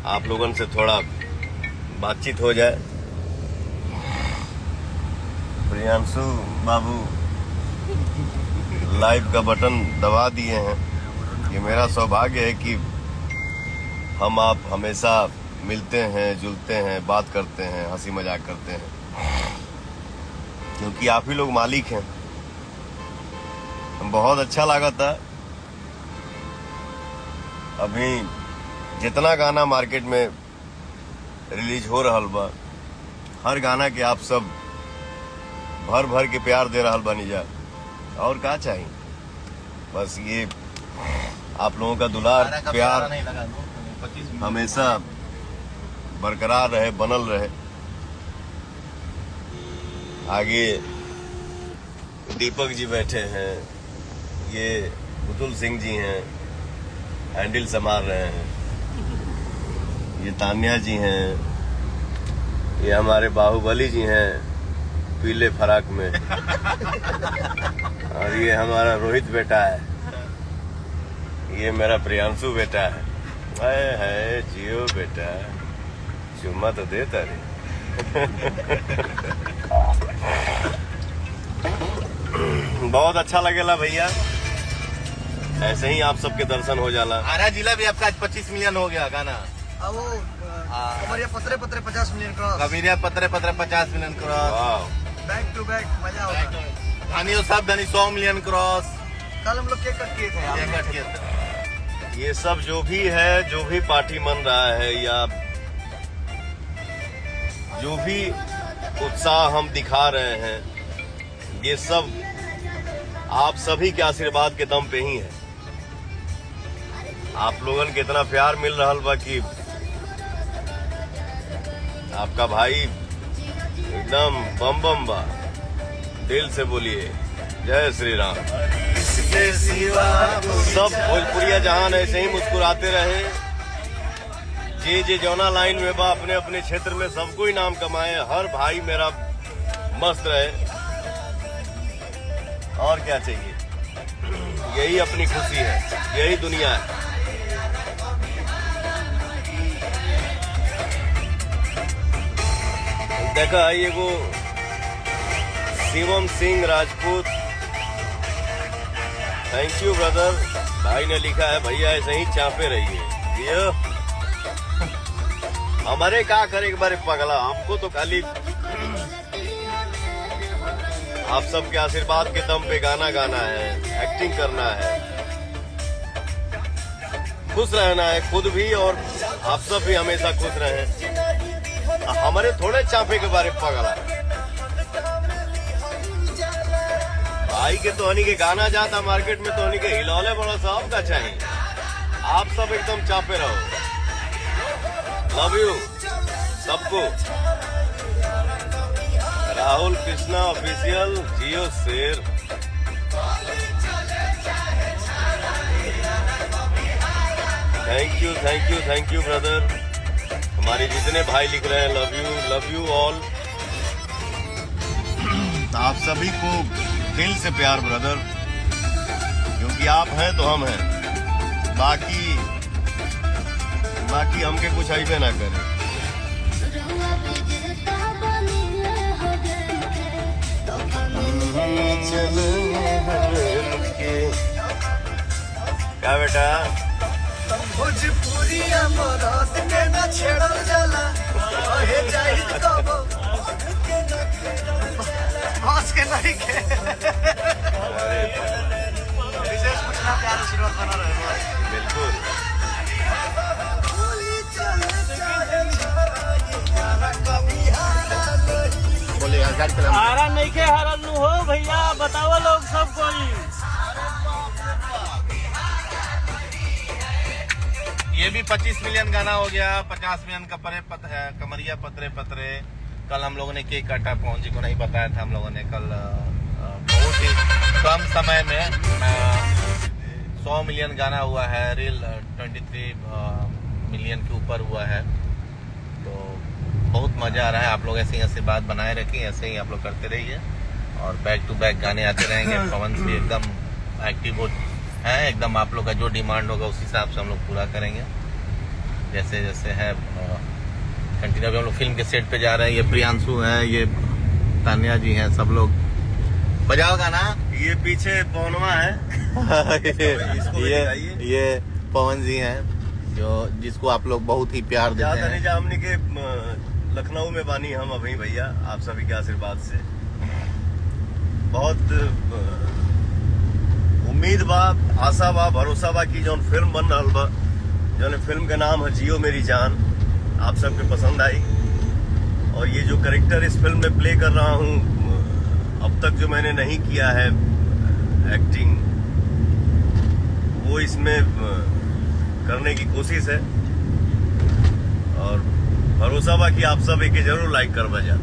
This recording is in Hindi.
आप लोगों से थोड़ा बातचीत हो जाए। प्रियांशु बाबू लाइव का बटन दबा दिए हैं। ये मेरा सौभाग्य है कि हम आप हमेशा मिलते हैं, जुलते हैं, बात करते हैं, हंसी मजाक करते हैं, क्योंकि आप ही लोग मालिक हैं। बहुत अच्छा लगा था। अभी जितना गाना मार्केट में रिलीज हो रहा बा, हर गाना के आप सब भर भर के प्यार दे रहा बानी जा। और क्या चाहिए, बस ये आप लोगों का दुलार प्यार हमेशा बरकरार रहे, बनल रहे। आगे दीपक जी बैठे हैं, ये पुतुल सिंह जी हैं, हैंडल संभाल रहे हैं। ये तान्या जी हैं, ये हमारे बाहुबली जी हैं पीले फराक में। और ये हमारा रोहित बेटा है, ये मेरा प्रियांशु बेटा है। जियो बेटा, चुम्मा तो देता रे। बहुत अच्छा लगेला भैया, ऐसे ही आप सबके दर्शन हो जाला। आरा जिला भी आपका आज 25 मिलियन हो गया गाना। वो कमरिया पत्रे पत्रे 50 मिलियन क्रॉस। कबीरिया पत्रे पत्रे 50 million cross. Back to back मजा होगा। धनी सब धनी 100 मिलियन क्रॉस। कल हम लोग केक कट किए थे। ये सब जो भी है, जो भी पार्टी मन रहा है या जो भी उत्साह हम दिखा रहे हैं, ये सब आप सभी के आशीर्वाद के दम पे ही है। आप लोगन के इतना प्यार मिल रहा बा कि आपका भाई एकदम बम बम बा। दिल से बोलिए जय श्री राम। सब भोजपुरिया जहान ऐसे ही मुस्कुराते रहे। जे जौना लाइन में बा अपने अपने क्षेत्र में सबको ही नाम कमाए। हर भाई मेरा मस्त रहे, और क्या चाहिए। यही अपनी खुशी है, यही दुनिया है। देखा ये वो Shivam Singh Rajput, thank you brother. भाई ने लिखा है भैया ऐसे ही चापे रहिए। ये हमारे क्या करे एक बार पगला, हमको तो खाली आप सबके आशीर्वाद के दम पे गाना गाना है, एक्टिंग करना है, खुश रहना है खुद भी और आप सब भी हमेशा खुश रहें। हमारे थोड़े चापे के बारे पगला भाई के तो हनी के गाना जाता मार्केट में तो हनी के हिलौले बड़ा साहब का चाहिए। आप सब एकदम चापे रहो। लव यू सबको। राहुल कृष्णा ऑफिशियल, जियो शेर। Thank you brother. हमारे जितने भाई लिख रहे हैं लव यू ऑल। आप सभी को दिल से प्यार ब्रदर, क्योंकि आप हैं तो हम हैं। बाकी हमके कुछ ऐसे ना करें। क्या बेटा भोजपुरिया मरात के ना छेड़ल जाला, हे जाहिद कबो बस के नहीं के। विशेष कुछ ना, प्यार आशीर्वाद बना रहे। बिल्कुल। आरा नहीं के हरल नु हो भैया, बताओ लोग सब कोई। ये भी 25 मिलियन गाना हो गया। 50 मिलियन कमरिया पत्रे पत्रे। कल हम लोगों ने केक काटा, पहुंच जी को नहीं बताया था हम लोगों ने। कल बहुत ही कम समय में 100 मिलियन गाना हुआ है। रील 23 मिलियन के ऊपर हुआ है। तो बहुत मजा आ रहा है। आप लोग ऐसे ही आशीर्वाद बनाए रखें, ऐसे ही आप लोग करते रहिए और बैक टू बैक गाने आते रहेंगे। पवन से एकदम एक्टिव है एकदम। आप लोग का जो डिमांड होगा उस हिसाब से हम लोग पूरा करेंगे। जैसे जैसे है कंटिन्यू। अभी हम लोग फिल्म के सेट पे जा रहे हैं। ये प्रियांशु है, ये तान्या जी हैं, सब लोग। बजाओ गाना। ये पीछे पवनवा है। इसको भी दिखाइए। ये पवन जी हैं जो जिसको आप लोग बहुत ही प्यार देते ज्यादा हैं। नहीं जा हमने के लखनऊ में बानी हम अभी भैया, आप सभी के आशीर्वाद से बहुत उम्मीद बा, आशा बा, भरोसा बा कि जौन फिल्म बन रहा बा, जौन फिल्म का नाम है जियो मेरी जान, आप सबके पसंद आई। और ये जो कैरेक्टर इस फिल्म में प्ले कर रहा हूँ, अब तक जो मैंने नहीं किया है एक्टिंग, वो इसमें करने की कोशिश है। और भरोसा बा कि आप सब एके जरूर लाइक कर बजा।